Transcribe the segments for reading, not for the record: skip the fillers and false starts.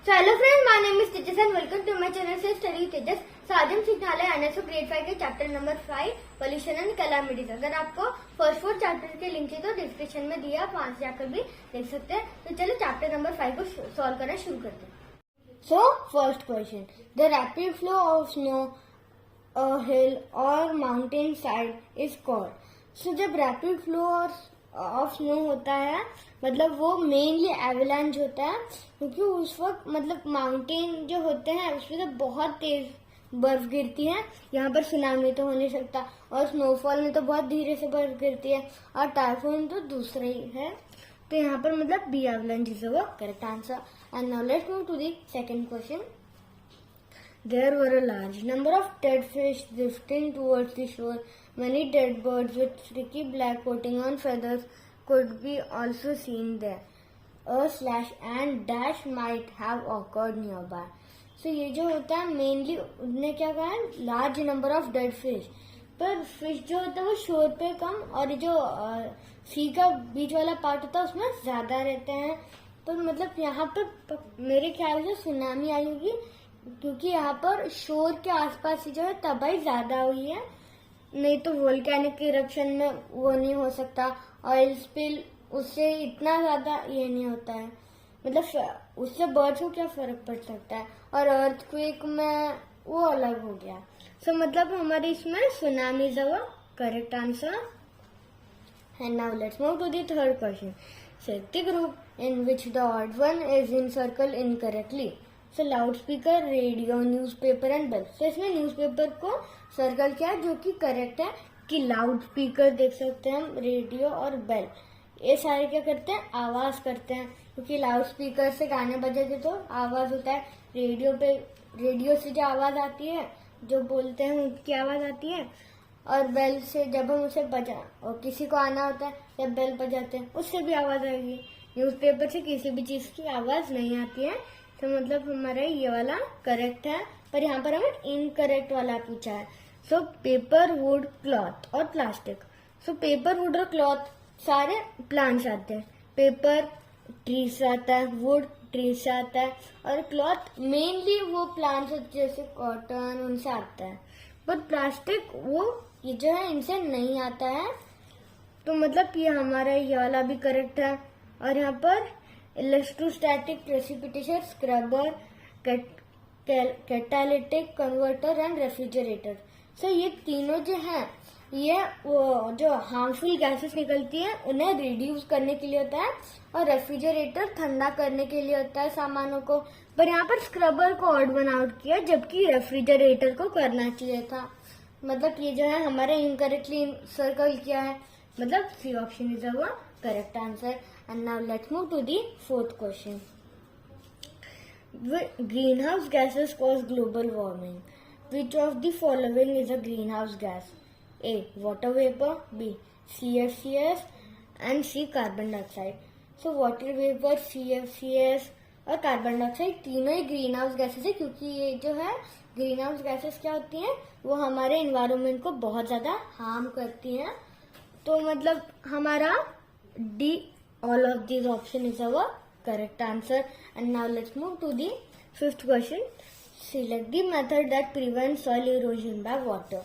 So hello friends, my name is Tejas and welcome to my channel से study तेजस। So आज हम सीखने वाले हैं एनएसओ ग्रेड 5 के chapter number 5 pollution and calamities. अगर आपको फर्स्ट 4 चैप्टर के लिंक चाहिए तो डिस्क्रिप्शन में दिया, आप वहां से जाकर भी देख सकते हैं। तो चलो चैप्टर नंबर 5 को सॉल्व करना शुरू करते हैं। So first question, the rapid flow of snow a hill or mountain side is called। So जब रैपिड फ्लो ऑफ स्नो होता है मतलब वो मेनली एवलांच होता है, क्योंकि उस वक्त मतलब माउंटेन जो होते हैं उसमें तो बहुत तेज बर्फ गिरती है। यहाँ पर सुनामी तो हो नहीं सकता, और स्नोफॉल में तो बहुत धीरे से बर्फ गिरती है, और टाइफून तो दूसरा ही है। तो यहाँ पर मतलब बी एवलांच इज वो correct answer. And now let's move to the second question. There were a large number of dead fish drifting towards the shore. Many dead birds with streaky black coating on feathers could be also seen there. A slash and dash might have occurred nearby. So ये जो होता है mainly उन्होंने क्या कहा है, large number of dead fish. पर fish जो होता है वो शोर पे कम, और जो सी का बीच वाला पार्ट होता है उसमें ज्यादा रहते हैं। तो मतलब यहाँ पर मेरे ख्याल से सुनामी आई होगी, क्योंकि यहाँ पर शोर के आसपास जो है तबाही ज्यादा हुई है। नहीं तो वोल्केनिक इरप्शन में वो नहीं हो सकता, ऑयल स्पिल उससे इतना ज्यादा ये नहीं होता है, मतलब उससे बर्ड्स को क्या फर्क पड़ सकता है। और अर्थक्वेक में वो अलग हो गया। सो मतलब हमारे इसमें tsunami is our correct answer. And now let's move to the third question. Set the group in which the odd one is in circle incorrectly. So loud speaker, radio, newspaper and bell. तो इसमें newspaper को circle किया जो कि correct है, कि loud speaker देख सकते हैं हम, रेडियो और बेल ये सारे क्या करते हैं, आवाज करते हैं, क्योंकि लाउड स्पीकर से गाने बजाते तो आवाज होता है। रेडियो से जो आवाज आती है, जो बोलते हैं उनकी आवाज आती है। और बेल से जब हम उसे बजा और किसी को आना होता है, जब बेल बजाते हैं उससे भी आवाज आएगी। न्यूज़पेपर से किसी भी चीज की आवाज नहीं आती है। तो मतलब हमारा ये वाला करेक्ट है, पर यहाँ पर हमें इनकरेक्ट वाला पूछा है। सो पेपर, वुड, क्लॉथ और प्लास्टिक। सो पेपर, वुड और क्लॉथ सारे प्लांट्स आते हैं। पेपर ट्री से आता है, वुड ट्री से आता है, और क्लॉथ मेनली वो प्लांट्स जैसे कॉटन उनसे आता है। पर प्लास्टिक वो ये जो है इनसे नहीं आता है। तो मतलब ये हमारा ये वाला भी करेक्ट है। और यहाँ पर electrostatic precipitation, scrubber, catalytic converter and refrigerator. So ये तीनों जो हैं ये वो जो हार्मफुल गैसेस निकलती हैं उन्हें रिड्यूस करने के लिए होता है, और रेफ्रिजरेटर ठंडा करने के लिए होता है सामानों को। पर यहाँ पर स्क्रबर को ऑड वन आउट किया, जबकि रेफ्रिजरेटर को करना चाहिए था। मतलब ये जो है हमारे इनकरेक्टली सर्कल किया है, मतलब C option is our correct answer. And now let's move to the fourth question. Greenhouse gases cause global warming. Which of the following is a greenhouse gas? A. Water vapor. B. CFCs and C. Carbon dioxide. So water vapor, CFCs और carbon dioxide तीनों ही green house gases है, क्योंकि ये जो है green house gases क्या होती हैं, वो हमारे एनवायरनमेंट को बहुत ज्यादा हार्म करती हैं। तो मतलब हमारा D all of these option is our correct answer. And now let's move to the fifth question. Select the method that prevents soil erosion by water.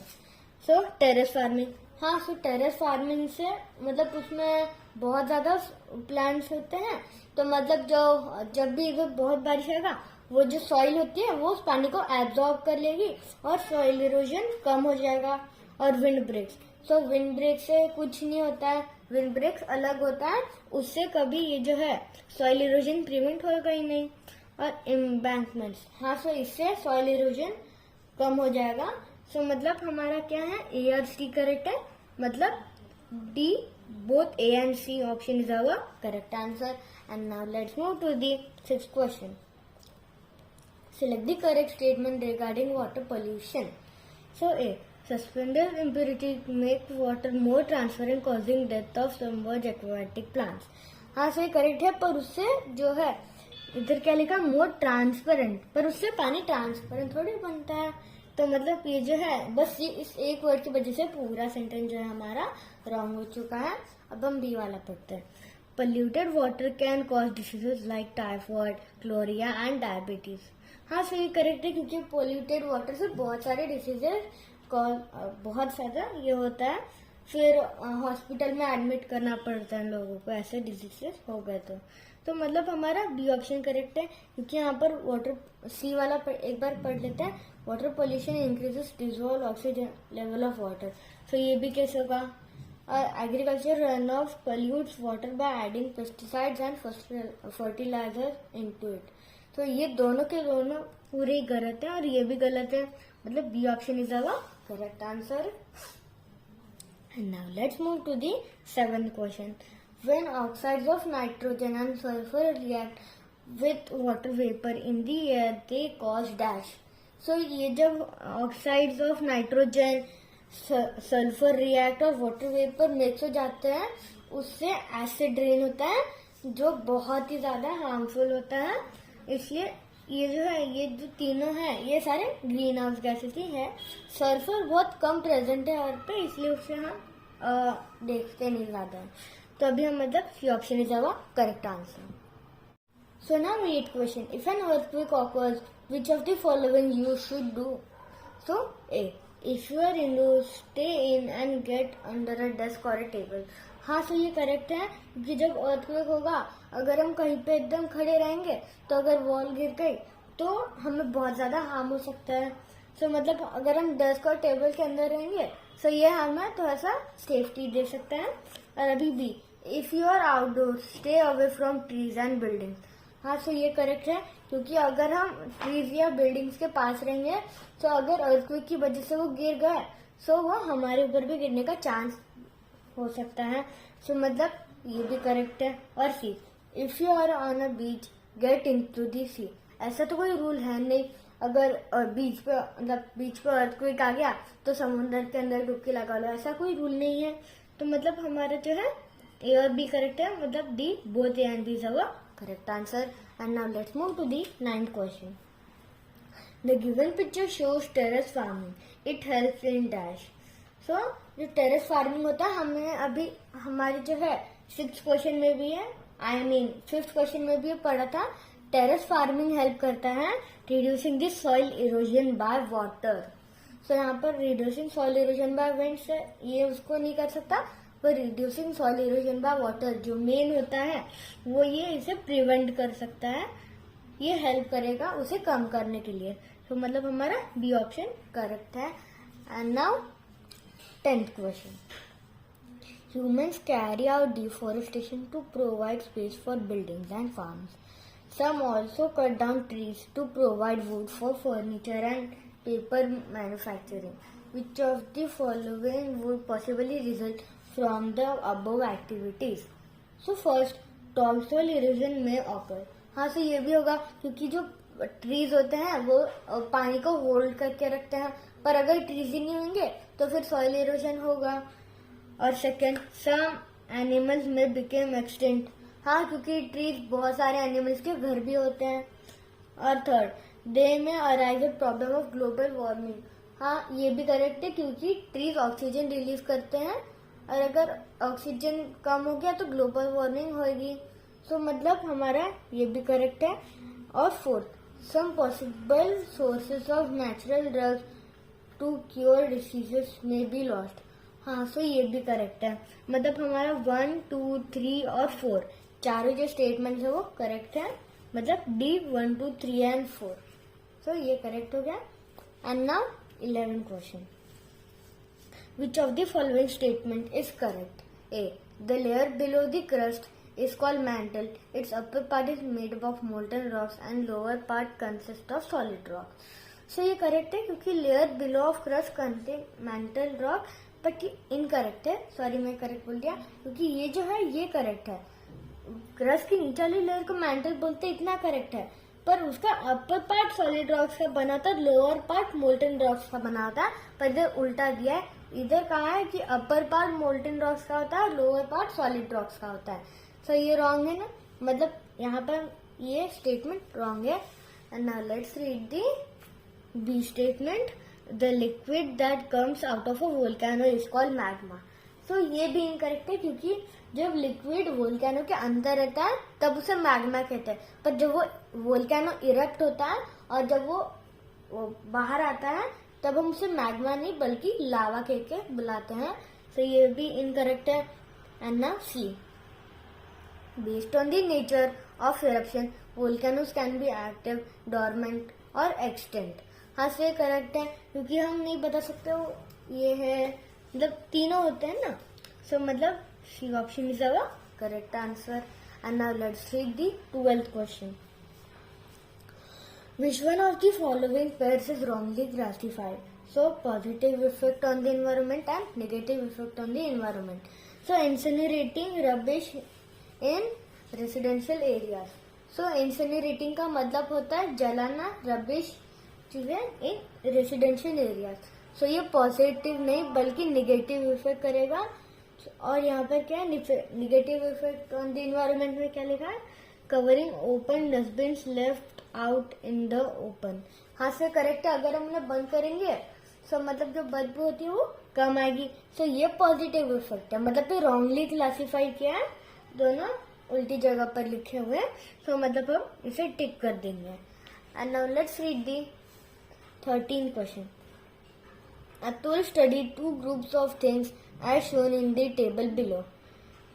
So terrace farming. हाँ, so terrace farming से मतलब उसमें बहुत ज्यादा plants होते हैं। तो मतलब जब भी बहुत बारिश आएगा, वो जो सॉइल होती है वो उस पानी को एब्जॉर्ब कर लेगी और सॉइल इरोजन कम हो जाएगा। और विंड ब्रेक्स, सो विंड ब्रेक से कुछ नहीं होता है, विंड ब्रेक्स अलग होता है, उससे कभी ये जो है सॉइल इरोजन प्रिवेंट होगा ही नहीं। और एम्बैंकमेंट्स, हाँ, सो इससे सॉइल इरोजन कम हो जाएगा। सो मतलब हमारा क्या है, ए और सी करेक्ट है, मतलब D both A and C option is our correct answer. And now let's move to the sixth question. Select the correct statement regarding water pollution. So A. Suspended impurity make water more transparent causing death of submerged aquatic plants. हाँ, सही correct है, पर उससे जो है इधर क्या लिखा, मोर ट्रांसपेरेंट, पर उससे पानी ट्रांसपेरेंट थोड़ी बनता है। तो मतलब ये जो है बस इस एक वर्ड की वजह से पूरा सेंटेंस जो है हमारा रॉन्ग हो चुका है। अब हम बी वाला पढ़ते हैं। polluted water can cause diseases like typhoid, cholera and diabetes. हाँ सही करेक्ट है, क्योंकि पोल्यूटेड वाटर से बहुत सारे डिसीजेस बहुत ज्यादा ये होता है, फिर हॉस्पिटल में एडमिट करना पड़ता है लोगों को, ऐसे डिजीजेस हो गए तो मतलब हमारा बी ऑप्शन करेक्ट है, क्योंकि यहाँ पर वाटर सी वाला एक बार पढ़ लेते हैं. Water pollution increases dissolve oxygen level of water. So ये भी कैसे होगा? Agriculture run off pollutes water by adding pesticides and fertilizer into it. तो ये दोनों के दोनों पूरे ही गलत है और ये भी गलत है, मतलब B option is our correct answer. And now let's move to the 7th question. When oxides of nitrogen and sulfur react with water vapor in the air, they cause dash. So ये जब oxides of nitrogen, sulfur react और water vapor mix हो जाते हैं, उससे acid rain होता है जो बहुत ही ज्यादा harmful होता है. इसलिए ये जो है, ये जो तीनों है, ये सारे ग्रीन हाउस गैसेस ही है. सल्फर बहुत कम प्रेजेंट है अर्थ पे, इसलिए उससे हम देखते नहीं ज्यादा. तो अभी हम मतलब C option is our correct answer. So now read question. If an earthquake occurs, which of the following you should do? So A, if you are indoors, stay in and get under a desk or a table. हाँ so ये correct है, क्योंकि जब earthquake होगा, अगर हम कहीं पे एकदम खड़े रहेंगे तो अगर वॉल गिर गई तो हमें बहुत ज्यादा हार्म हो सकता है. सो मतलब अगर हम डेस्क और टेबल के अंदर रहेंगे सो ये हमें थोड़ा सा सेफ्टी दे सकता है. और अभी भी, if you are outdoor, stay away from trees and buildings. हाँ सो ये करेक्ट है, क्योंकि अगर हम ट्रीज या बिल्डिंग्स के पास रहेंगे तो अगर अर्थक्वेक की वजह से वो गिर गए सो वो हमारे ऊपर भी गिरने का चांस हो सकता है. सो मतलब ये भी करेक्ट है. और C, if you are on a beach, get into the sea. ऐसा तो कोई रूल है नहीं, अगर बीच पे मतलब बीच पे अर्थक्वेक आ गया तो समुद्र के अंदर डुबकी लगा लो, ऐसा कोई रूल नहीं है. तो मतलब हमारा जो है ए और बी करेक्ट है, मतलब D, both A and B is our correct answer. And now let's move to the 9th question. The given picture shows terrace farming. It helps in dash. So जो टेरेस फार्मिंग होता है, हमें अभी हमारी जो है 6th क्वेश्चन में भी है, I mean 5th क्वेश्चन में भी पढ़ा था. टेरेस फार्मिंग हेल्प करता है reducing the soil erosion by water. So यहाँ पर reducing soil erosion by wind से ये उसको नहीं कर सकता, पर reducing soil erosion by water जो मेन होता है वो ये इसे प्रिवेंट कर सकता है, ये हेल्प करेगा उसे कम करने के लिए. तो मतलब हमारा बी ऑप्शन करेक्ट है. And now 10th question. Humans carry out deforestation to provide space for buildings and farms. Some also cut down trees to provide wood for furniture and paper manufacturing. Which of the following would possibly result from the above activities? So first, topsoil erosion may occur. हाँ so ये भी होगा, क्योंकि जो trees होते हैं वो पानी को होल्ड करके रखते हैं, पर अगर ट्रीज ही नहीं होंगे तो फिर सॉइल इरोजन होगा. और सेकेंड, सम एनिमल्स में बिकेम एक्सटिंक्ट. हाँ क्योंकि ट्रीज बहुत सारे एनिमल्स के घर भी होते हैं. और थर्ड, दे में arise a problem of global warming. हाँ ये भी करेक्ट है, क्योंकि ट्रीज ऑक्सीजन रिलीज करते हैं और अगर ऑक्सीजन कम हो गया तो ग्लोबल वार्मिंग होगी. सो मतलब हमारा ये भी करेक्ट है. और fourth, some possible sources of natural drugs to cure diseases may be lost. हाँ सो ये भी करेक्ट है, मतलब हमारा 1, 2, 3 और 4 चारों जो स्टेटमेंट है वो करेक्ट है, मतलब डी 1, 2, 3 एंड 4. सो ये करेक्ट हो गया. And now 11th question. Which of the following statement is correct? A, the layer below the crust is called mantle. Its upper part is made up of molten rocks and lower part consists of solid rock. So ये correct है, क्योंकि layer below of crust contain mantle rock, but ये incorrect है. Sorry मैं correct बोल दिया, क्योंकि ये जो है ये करेक्ट है. क्रस्ट की नीचे वाली लेयर को मैंटल बोलते, इतना करेक्ट है, पर उसका अपर पार्ट सॉलिड रॉक्स का बना था, लोअर पार्ट मोल्टन रॉक्स का बना था, पर इधर उल्टा दिया है. इधर कहा है कि अपर पार्ट मोल्टन रॉक्स का होता है, लोअर पार्ट सॉलिड रॉक्स का होता है. तो ये रॉन्ग है ना, मतलब यहाँ पर ये स्टेटमेंट रॉन्ग है. And now let's read the B statement. The liquid that comes out of a volcano is called magma. So ये भी इनकरेक्ट है, क्योंकि जब लिक्विड वोल्केनो के अंदर रहता है तब उसे मैग्मा कहते हैं, पर जब वो वोल्केनो इरप्ट होता है और जब वो बाहर आता है तब हम उसे मैग्मा नहीं बल्कि लावा कह के बुलाते हैं। सो ये भी इनकरेक्ट है। And now C, based on the nature of eruption volcanoes can be active, dormant or extinct. हाँ से करेक्ट है, क्योंकि हम नहीं बता सकते वो ये है, मतलब तीनों होते हैं ना। सो मतलब C option is our correct answer. And now let's read the 12th question. Which one of the following pairs is wrongly classified? So positive effect on the environment and negative effect on the environment. So incinerating rubbish in residential areas. So incinerating का मतलब होता है जलाना rubbish चीजें in residential areas. सो ये positive नहीं बल्कि negative effect करेगा। और यहाँ पर क्या है, negative effect on the environment में क्या लिखा है, covering open dustbin left out in the open. हाँ से करेक्ट है, अगर हम लोग बंद करेंगे सो मतलब जो बदबू होती है वो कम आएगी। सो ये पॉजिटिव इफेक्ट है, मतलब तो रॉन्गली क्लासिफाइड किया है, दोनों उल्टी जगह पर लिखे हुए हैं। सो मतलब हम इसे टिक कर देंगे। And now let's read the 13th question. Atul studied two groups of things as shown in the table below: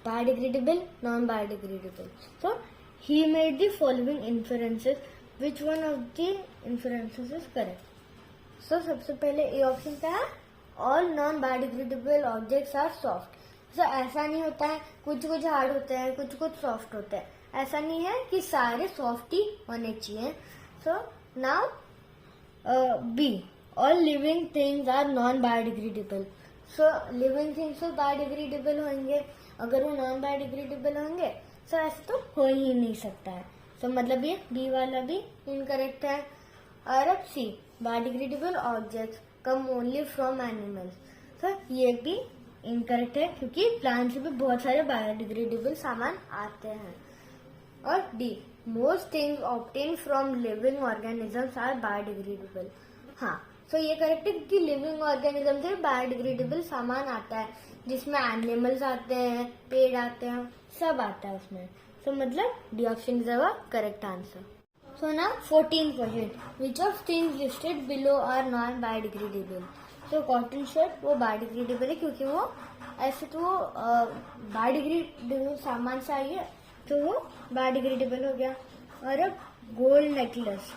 biodegradable, non-biodegradable. So he made the following inferences. Which one of the inferences is correct? So सबसे पहले A option क्या है, all non-biodegradable objects are soft. So ऐसा नहीं होता है, कुछ कुछ हार्ड होते हैं, कुछ कुछ सॉफ्ट होते हैं। ऐसा नहीं है कि सारे सॉफ्ट ही होने चाहिए। So now B, all living things are non-biodegradable. So living things तो biodegradable होंगे, अगर वो non-biodegradable होंगे तो ऐसा तो हो ही नहीं सकता है। तो मतलब ये बी वाला भी इनकरेक्ट है। और अब C, biodegradable objects come only from animals. तो ये भी इनकरेक्ट है, क्योंकि प्लांट से भी बहुत सारे बायोडिग्रेडेबल सामान आते हैं। और D, most things obtain from living organisms are biodegradable. हाँ, तो ये करेक्ट है, क्योंकि लिविंग ऑर्गेनिज्म से बायोडिग्रेडेबल सामान आता है, जिसमें एनिमल्स आते हैं, पेड़ आते हैं, सब आता है उसमें। तो मतलब D option is our correct answer. So ना 14th question, which of things listed below are non biodegradable. तो कॉटन शर्ट वो बायोडिग्रेडेबल है, क्योंकि वो ऐसे तो बायोडिग्रेडेबल सामान से आई है, तो वो बायोडिग्रेडेबल हो गया। और अब गोल्ड नेकलेस,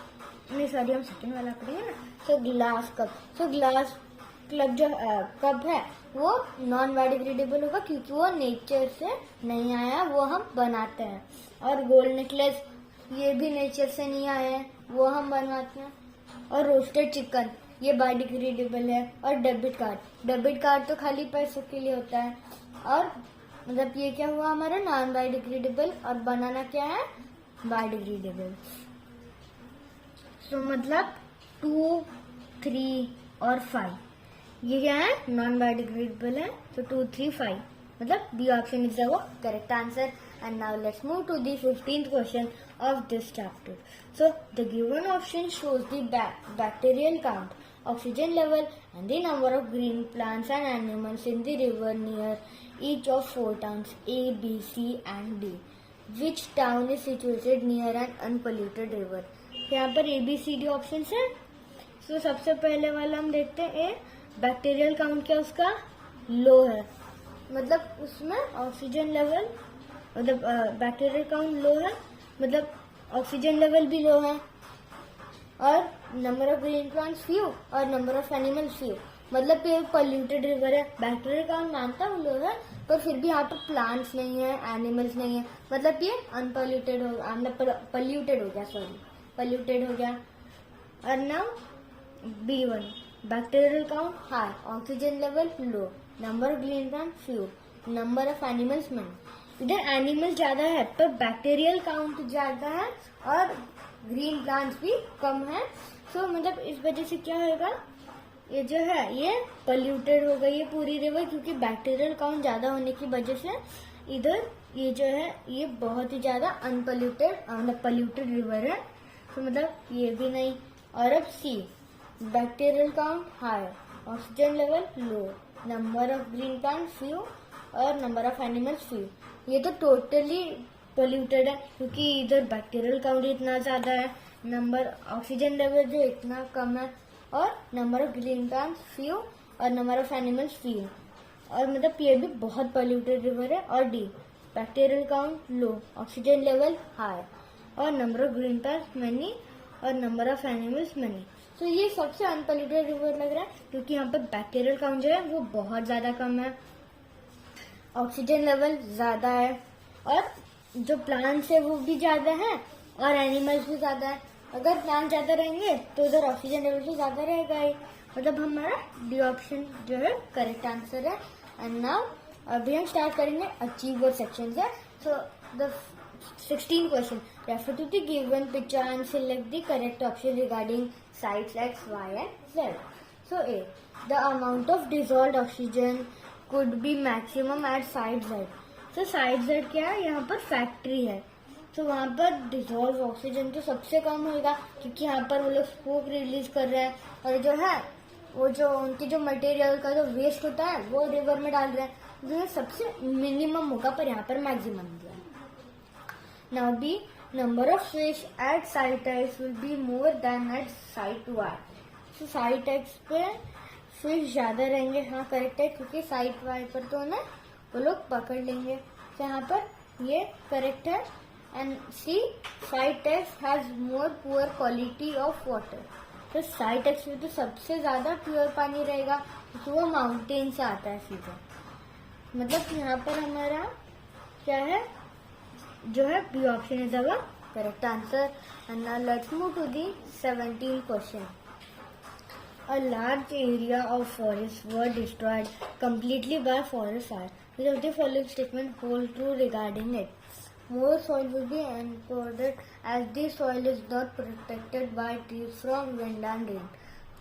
नहीं सॉरी हम सेकंड वाला पढ़ेंगे ना। सो ग्लास कप, सो ग्लास क्लब जो कप है वो नॉन बायोडिग्रेडेबल होगा, क्योंकि वो नेचर से नहीं आया, वो हम बनाते हैं। और गोल्ड नेकलेस ये भी नेचर से नहीं आया है, वो हम बनवाते हैं। और रोस्टेड चिकन ये बायोडिग्रेडेबल है। और डेबिट कार्ड तो खाली पैसों के लिए होता है। और मतलब ये क्या हुआ हमारा नॉन बायोडिग्रेडेबल, और बनाना क्या है बायोडिग्रेडेबल। तो मतलब 2, 3 और 5 ये क्या है, नॉन बायोडिग्रेडेबल है। तो 2, 3, 5 मतलब B option is the correct answer. And now let's move to the 15th question of this chapter. So the given option shows the bacterial count, oxygen level and the number of green plants and animals in the river near each of 4 towns A, B, C and D. Which town is situated near an unpolluted river? यहाँ पर A, B, C, D option है। तो सबसे पहले वाला हम देखते हैं ए, बैक्टीरियल काउंट क्या उसका लो है, मतलब उसमें ऑक्सीजन लेवल मतलब बैक्टीरियल काउंट लो है, मतलब ऑक्सीजन लेवल भी लो है। और number of green plants few और नंबर ऑफ एनिमल्स फ्यू, मतलब ये पॉल्यूटेड रिवर है। बैक्टीरियल काउंट मानता हूँ लो है, पर फिर भी यहाँ पर प्लांट्स नहीं है, एनिमल्स नहीं है, मतलब ये अनपॉल्यूटेड हो पॉल्यूटेड हो गया, सॉरी पॉल्यूटेड हो गया। और now B1, bacterial count high, oxygen level low, number of green plant few, number of animals many. इधर एनिमल ज्यादा है पर बैक्टीरियल काउंट ज्यादा है और ग्रीन प्लांट्स भी कम है। सो मतलब इस वजह से क्या होगा, ये जो है ये पॉल्यूटेड हो गई है पूरी रिवर, क्योंकि बैक्टीरियल काउंट ज्यादा होने की वजह से इधर ये जो है ये बहुत ही ज्यादा अनपॉल्यूटेड मतलब पॉल्यूटेड रिवर है। तो मतलब ये भी नहीं। और अब C, bacterial count high, oxygen level low, number of green plant few और नंबर ऑफ एनिमल्स फ्यू। ये तो टोटली पोल्यूटेड है क्योंकि इधर बैक्टीरियल काउंट इतना ज्यादा है, नंबर ऑक्सीजन लेवल जो इतना कम है, और number of green plants few और नंबर ऑफ एनिमल्स फ्यू। और मतलब ये भी बहुत पोल्यूटेड रिवर है। और D bacterial count low, oxygen level high, और number of green plants many और नंबर ऑफ एनिमल्स मेनी। तो ये सबसे अनपोल्यूटेड रिवर लग रहा है क्योंकि यहाँ पर बैक्टीरियल काउंट जो है वो बहुत ज्यादा कम है, ऑक्सीजन लेवल ज्यादा है, और जो प्लांट्स है वो भी ज्यादा है और एनिमल्स भी ज्यादा है। अगर प्लांट ज्यादा रहेंगे तो उधर ऑक्सीजन लेवल भी ज्यादा रहेगा ही। मतलब हमारा डी ऑप्शन जो है करेक्ट आंसर है। एंड नाउ अभी हम स्टार्ट करेंगे अचीवर सेक्शन से। So the 16 question. Refer to the given picture and select the correct option regarding sites X, Y and Z. So A. The amount of dissolved oxygen could be maximum at site Z. So site Z क्या है? यहाँ पर factory है, तो वहाँ पर dissolve oxygen तो सबसे कम होगा क्योंकि यहाँ पर वो लोग स्मोक रिलीज कर रहे हैं, और जो है वो जो उनकी जो मटेरियल का जो वेस्ट होता है वो रिवर में डाल रहे हैं, जो सबसे मिनिमम होगा पर यहाँ पर मैक्सिमम दिया है। Now B, number of fish at site X will be more than at site Y. So site X पे फिश ज्यादा रहेंगे, हाँ करेक्ट है, क्योंकि साइट Y पर तो ना वो लोग पकड़ लेंगे, तो यहाँ पर ये करेक्ट है। And C site X has more poor quality of water. तो साइट X में तो सबसे ज्यादा प्योर पानी रहेगा क्योंकि वो माउंटेन से आता है सीधा। मतलब यहाँ पर हमारा क्या है, जो है B option is our correct answer. And now let's move to the 17th question. A large area of forest were destroyed completely by forest fire. Which of the following statement hold true regarding it? More soil will be encoded as the soil is not protected by trees from wind and rain.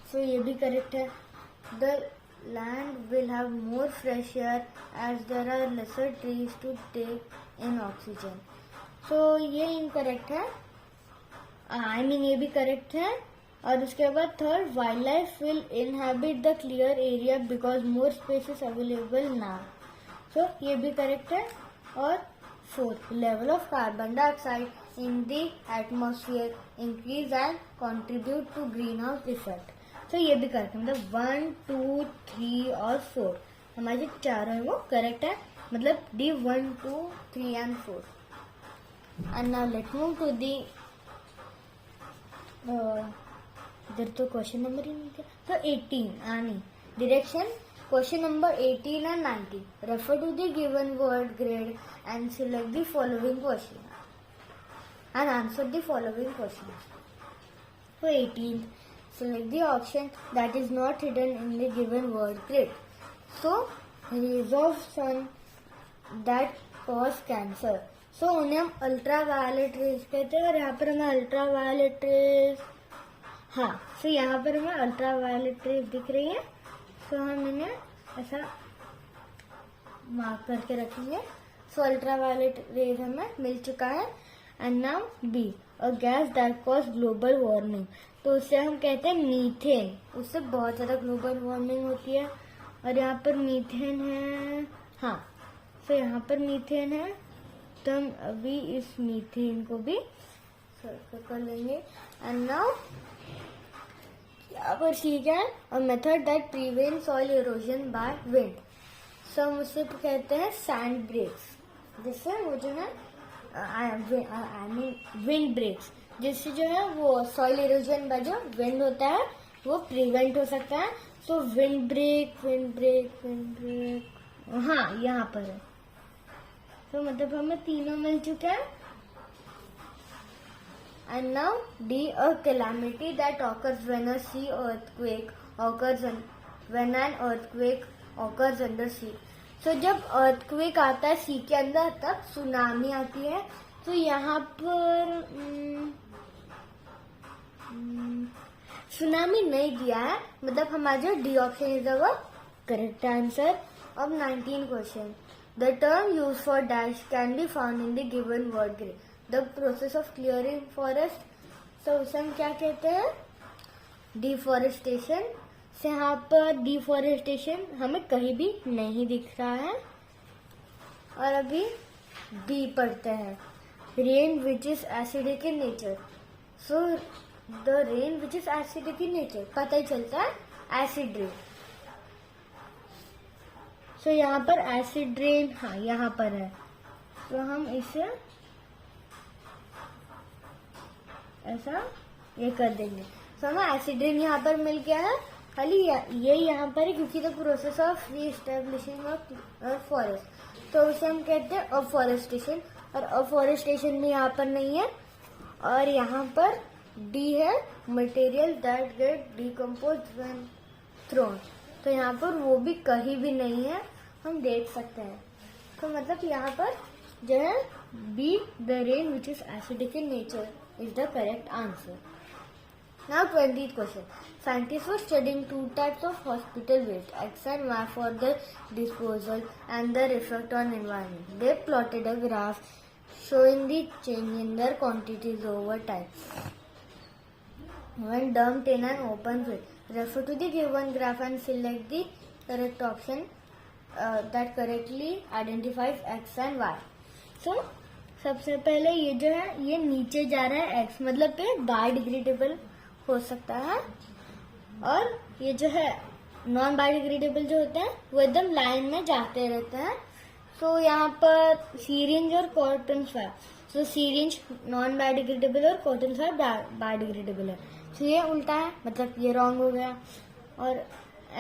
So ये भी correct है. The land will have more fresh air as there are lesser trees to take in oxygen. So ये incorrect है, ये भी correct है। और उसके बाद third, wild life will inhabit the clear area because more space is available now. So ये भी करेक्ट है। और fourth, level of carbon dioxide in the atmosphere increase and contribute to green house effect. तो ये भी correct है, मतलब 1, 2, 3 और 4 हमारे जो चारों है वो करेक्ट है, मतलब D 1, 2, 3 and 4। And now let's move to the इधर तो क्वेश्चन नंबर ही नहीं था, तो 18 direction question number 18 and 19. Refer to the given word grade and select the following question and answer the following questions. For 18, select the option that is not hidden in the given word grid. So, rays of sun that cause cancer. So, उन्हें हम ultraviolet rays कहते हैं, और यहाँ पर हमें ultraviolet rays, हाँ, तो यहाँ पर हमें अल्ट्रावायलेट रेज दिख रही है, तो हम इन्हें ऐसा मार्क करके रखेंगे। सो अल्ट्रावायलेट रेज हमें मिल चुका है। And now B, a gas that cause global warming, तो उससे हम कहते हैं मीथेन, उससे बहुत ज्यादा ग्लोबल वार्मिंग होती है। और यहाँ पर मीथेन है, हाँ, तो यहाँ पर मीथेन है, तो हम अभी इस मीथेन को भी सर्कल कर लेंगे। एंड नाउ यहाँ पर ठीक है, a method that prevent soil erosion by wind, so हम उसे कहते हैं सैंड ब्रेक्स, जिससे वो जो है विंड ब्रेक्स, जिससे जो है वो सॉइल इरोजन का जो विंड होता है वो प्रिवेंट हो सकता है। सो विंड ब्रेक, हाँ यहाँ पर है, तो मतलब हमें तीनों मिल चुके हैं। And now D, a calamity that occurs when a sea earthquake occurs when an earthquake occurs under sea. So जब earthquake आता है सी के अंदर तब सुनामी आती है। तो यहाँ पर सुनामी नहीं दिया है, मतलब हमारा जो D option is the correct answer. अब 19 question, the term use for dash can be found in the given word grade, the process of clearing forest. तो उसे हम क्या कहते हैं, डिफॉरेस्टेशन। से यहाँ पर डिफॉरेस्टेशन हमें कहीं भी नहीं दिख रहा है, और अभी डी पढ़ते हैं, rain which is acidic in nature. So the rain which is acidic in nature, पता ही चलता है एसिड रेन। सो यहाँ पर एसिड रेन, हाँ यहाँ पर है, तो हम इसे ऐसा ये कर देंगे। सो हमें एसिड रेन यहाँ पर मिल गया है, खाली ये यहाँ पर है क्योंकि the process of reestablishing of forest, तो उसे हम कहते हैं अफॉरेस्टेशन, और अफॉरेस्टेशन भी यहाँ पर नहीं है। और यहाँ पर डी है, material that get decompose when thrown, तो यहाँ पर वो भी कहीं भी नहीं है, हम देख सकते हैं। तो मतलब यहाँ पर जो है B, the rain which is acidic in nature is the correct answer. Now 20th question. Scientists were studying two types of hospital waste, X and Y, for their disposal and their effect on environment. They plotted a graph showing the change in their quantities over time when dumped in an open field. Refer to the given graph and select the correct option that correctly identifies X and Y. So, सबसे पहले ये जो है ये नीचे जा रहा है X, मतलब पे बायोडिग्रेडेबल हो सकता है, और ये जो है नॉन बायोडिग्रेडेबल जो होते हैं वो एकदम लाइन में जाते रहते हैं। तो यहाँ पर सीरिंज और कॉटन फाइबर, तो सीरिंज नॉन बायोडिग्रेडेबल और कॉटन फाइबर बायोडिग्रेडेबल है, तो ये उल्टा है, मतलब ये रॉन्ग हो गया। और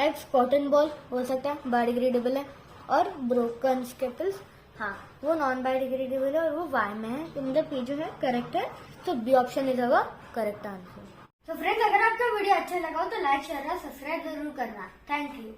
एक्स कॉटन बॉल हो सकता है बायोडिग्रेडेबल है, और ब्रोकन स्केपल्स हाँ वो नॉन बायोडिग्रेडेबल है और वो वाई में है, तो मतलब ये जो है करेक्ट है, तो B option is our correct answer. तो फ्रेंड्स, अगर आपका वीडियो अच्छा लगा हो तो लाइक शेयर और सब्सक्राइब जरूर करना। Thank you.